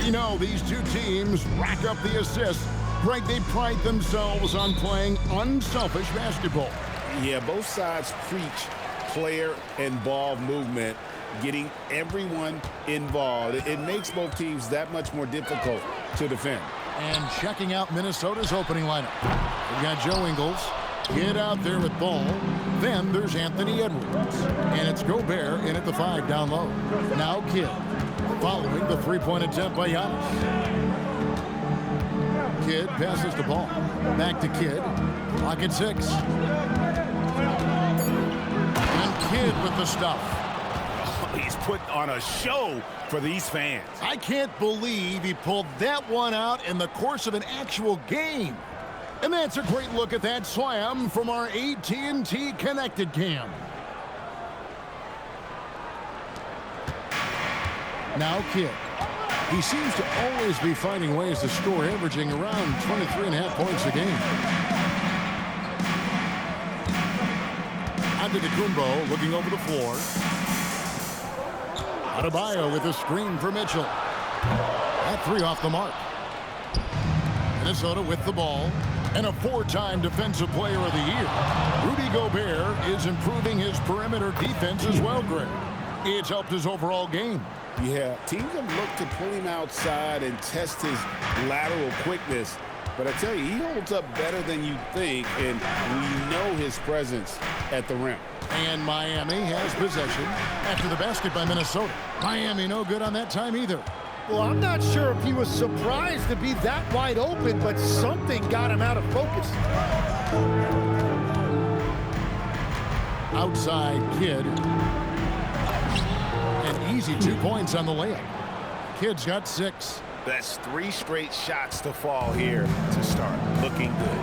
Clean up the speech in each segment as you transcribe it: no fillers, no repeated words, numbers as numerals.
You know, these two teams rack up the assists. Greg, they pride themselves on playing unselfish basketball. Yeah, both sides preach player and ball movement, getting everyone involved. It makes both teams that much more difficult to defend. And checking out Minnesota's opening lineup. We've got Joe Ingles. Kidd out there with ball. Then there's Anthony Edwards. And it's Gobert in at the 5 down low. Now Kidd. Following the three-point attempt by Giannis. Kidd passes the ball. Back to Kidd. Clock at 6. And Kidd with the stuff. He's put on a show for these fans. I can't believe he pulled that one out in the course of an actual game. And that's a great look at that slam from our AT&T Connected Cam. Now Kidd. He seems to always be finding ways to score, averaging around 23.5 points a game. Antetokounmpo looking over the floor. Adebayo with a screen for Mitchell. That 3 off the mark. Minnesota with the ball. And a 4-time Defensive Player of the Year. Rudy Gobert is improving his perimeter defense as well, Greg. It's helped his overall game. Yeah, teams have looked to pull him outside and test his lateral quickness. But I tell you, he holds up better than you think, and we know his presence at the rim. And Miami has possession after the basket by Minnesota. Miami no good on that time either. Well, I'm not sure if he was surprised to be that wide open, but something got him out of focus. Outside Kidd. An easy 2 points on the layup. Kidd's got 6. That's 3 straight shots to fall here to start. Looking good.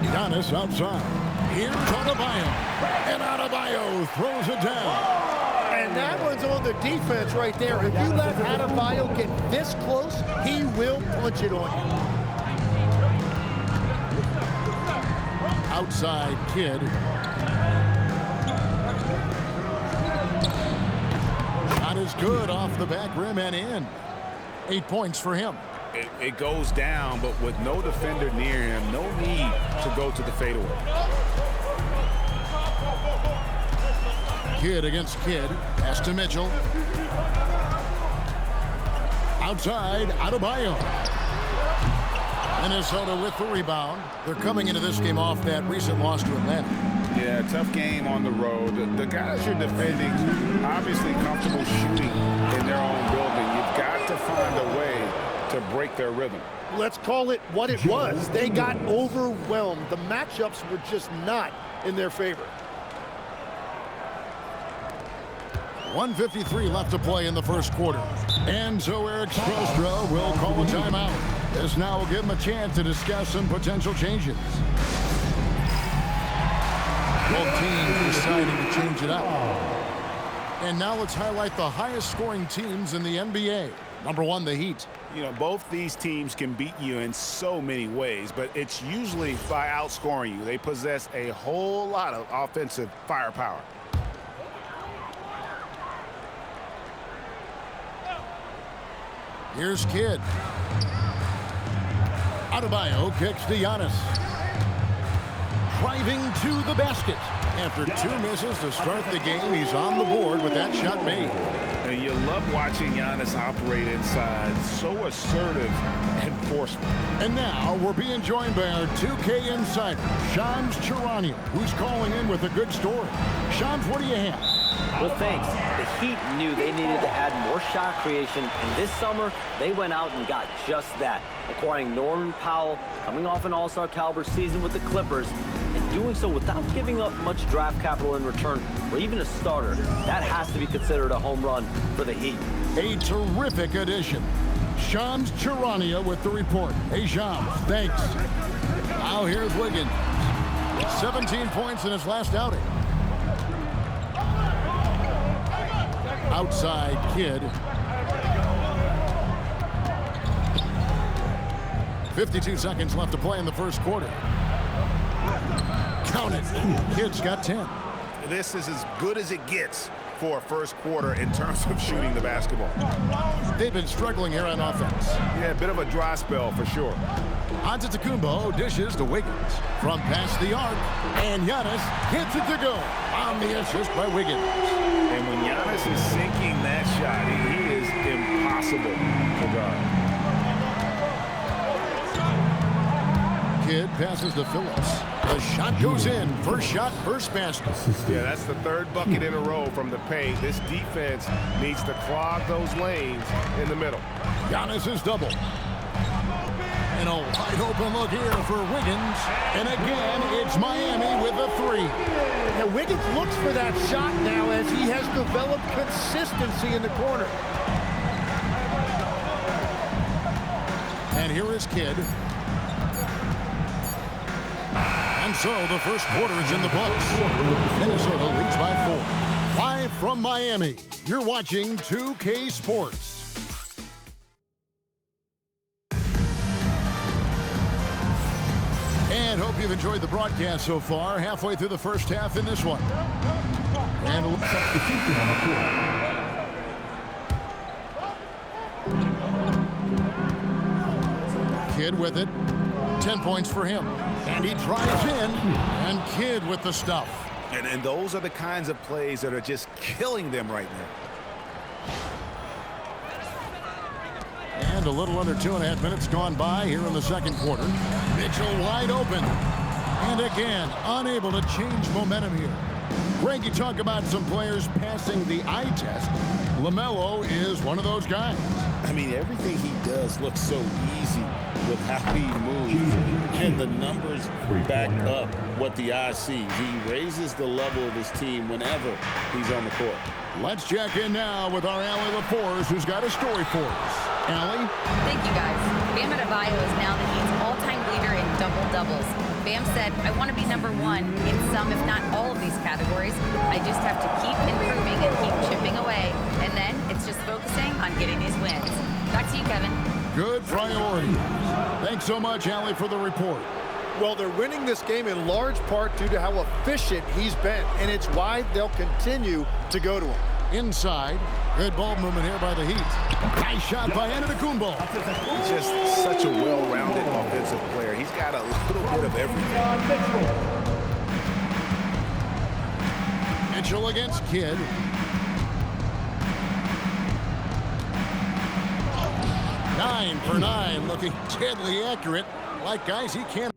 Giannis outside. Here's Adebayo. And Adebayo throws it down. And that one's on the defense right there. If you let Adebayo get this close, he will punch it on you. Outside Kidd. Shot is good off the back rim and in. 8 points for him. It goes down, but with no defender near him, no need to go to the fadeaway. Kidd against Kidd. Pass to Mitchell. Outside, Adebayo. Minnesota with the rebound. They're coming into this game off that recent loss to Atlanta. Yeah, tough game on the road. The guys you're defending, obviously comfortable shooting in their own building. You've got to find a way to break their rhythm. Let's call it what it was. They got overwhelmed. The matchups were just not in their favor. 1:53 left to play in the first quarter. And so Eric Spoelstra will call a timeout. This now will give him a chance to discuss some potential changes. Both teams deciding to change it up. And now let's highlight the highest scoring teams in the NBA. Number 1, the Heat. You know, both these teams can beat you in so many ways, but it's usually by outscoring you. They possess a whole lot of offensive firepower. Here's Kidd. Adebayo kicks to Giannis. Driving to the basket. After 2 misses to start the game, he's on the board with that shot made. And you love watching Giannis operate inside. So assertive and forceful. And now we're being joined by our 2K insider, Shams Charania, who's calling in with a good story. Shams, what do you have? Well, thanks. The Heat knew they needed to add more shot creation, and this summer, they went out and got just that, acquiring Norman Powell, coming off an all-star caliber season with the Clippers, and doing so without giving up much draft capital in return, or even a starter. That has to be considered a home run for the Heat. A terrific addition. Shams Charania with the report. Hey, Shams, thanks. Now here's Wiggins. 17 points in his last outing. Outside Kidd. 52 seconds left to play in the first quarter. Count it. Kidd's got 10. This is as good as it gets for a first quarter in terms of shooting the basketball. They've been struggling here on offense. Yeah, a bit of a dry spell for sure. Antetokounmpo dishes to Wiggins from past the arc, and Giannis hits it to go on the assist by Wiggins. And when Giannis is sinking that shot, he is impossible to guard. Kidd passes to Phillips. The shot goes in. First shot, first basket. Yeah, that's the third bucket in a row from the paint. This defense needs to clog those lanes in the middle. Giannis is double. And a wide open look here for Wiggins. And again, it's Miami with a three. And Wiggins looks for that shot now as he has developed consistency in the corner. And here is Kidd. And so the first quarter is in the books. Minnesota leads by 4. Live from Miami, you're watching 2K Sports. And hope you've enjoyed the broadcast so far. Halfway through the first half in this one. And Kidd with it. 10 points for him. And he drives in. And Kidd with the stuff. And those are the kinds of plays that are just killing them right now. And a little under 2.5 minutes gone by here in the second quarter. Mitchell wide open. And again, unable to change momentum here. Greg, you talk about some players passing the eye test. LaMelo is one of those guys. I mean, everything he does looks so easy with how he moves. And the numbers back up what the eye sees. He raises the level of his team whenever he's on the court. Let's check in now with our Allie LaForce, who's got a story for us. Allie? Thank you, guys. Bam Adebayo is now the Heat's all-time leader in double-doubles. Bam said, I want to be #1 in some, if not all, of these categories. I just have to keep improving and keep chipping away. And then it's just focusing on getting these wins. Back to you, Kevin. Good priority. Thanks so much, Allie, for the report. Well, they're winning this game in large part due to how efficient he's been, and it's why they'll continue to go to him. Inside, good ball movement here by the Heat. Nice shot by Antetokounmpo. He's just such a well-rounded offensive player. He's got a little bit of everything. Mitchell against Kidd. Nine for 9, looking deadly accurate. Like guys he can't.